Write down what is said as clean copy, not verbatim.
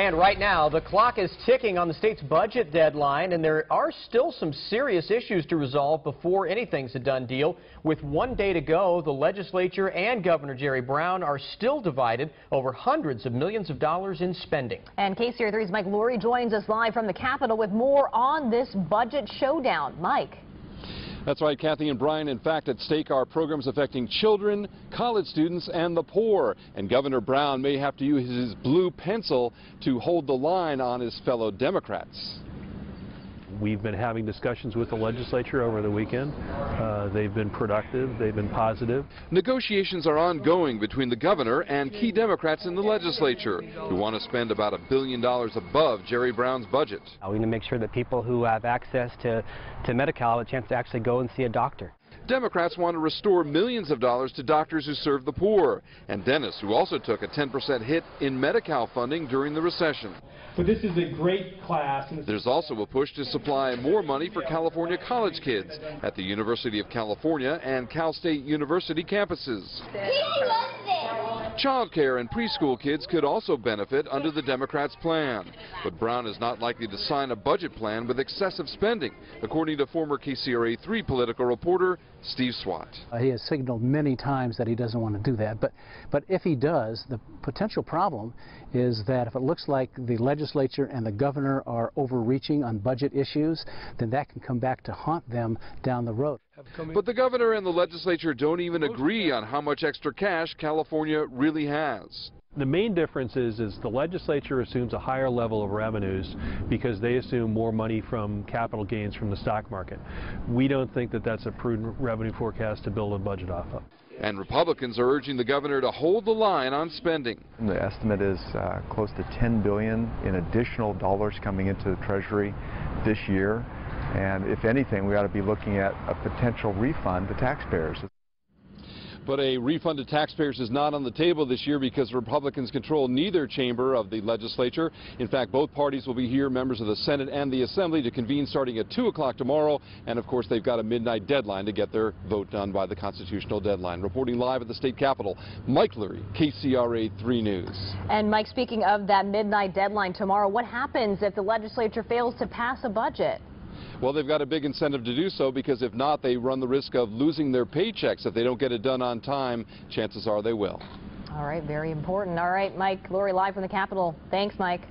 And right now, the clock is ticking on the state's budget deadline, and there are still some serious issues to resolve before anything's a done deal. With 1 day to go, the legislature and Governor Jerry Brown are still divided over hundreds of millions of dollars in spending. And KCRA3's Mike Lurie joins us live from the Capitol with more on this budget showdown. Mike. That's right, Kathy and Brian. In fact, at stake are programs affecting children, college students, and the poor. And Governor Brown may have to use his blue pencil to hold the line on his fellow Democrats. We've been having discussions with the legislature over the weekend. They've been productive. They've been positive. Negotiations are ongoing between the governor and key Democrats in the legislature who want to spend about $1 billion above Jerry Brown's budget. We need to make sure that people who have access to Medi-Cal have a chance to actually go and see a doctor. Democrats want to restore millions of dollars to doctors who serve the poor, and dentists who also took a 10% hit in Medi-Cal funding during the recession. But this is a great class. There's also a push to supply more money for California college kids at the University of California and Cal State University campuses. Child care and preschool kids could also benefit under the Democrats' plan. But Brown is not likely to sign a budget plan with excessive spending, according to former KCRA3 political reporter Steve Swat. He has signaled many times that he doesn't want to do that, but if he does, the potential problem is that if it looks like the legislature and the governor are overreaching on budget issues, then that can come back to haunt them down the road. But the governor and the legislature don't even agree on how much extra cash California really has. The main difference is the legislature assumes a higher level of revenues because they assume more money from capital gains from the stock market. We don't think that that's a prudent revenue forecast to build a budget off of. And Republicans are urging the governor to hold the line on spending. The estimate is close to $10 billion in additional dollars coming into the Treasury this year. And if anything, we ought to be looking at a potential refund to taxpayers. But a refund to taxpayers is not on the table this year because Republicans control neither chamber of the legislature. In fact, both parties will be here, members of the Senate and the Assembly, to convene starting at 2 o'clock tomorrow. And, of course, they've got a midnight deadline to get their vote done by the constitutional deadline. Reporting live at the state capitol, Mike Lurie, KCRA 3 News. And, Mike, speaking of that midnight deadline tomorrow, what happens if the legislature fails to pass a budget? Well, they've got a big incentive to do so because if not, they run the risk of losing their paychecks. If they don't get it done on time, chances are they will. All right, very important. All right, Mike Lurie live from the Capitol. Thanks, Mike.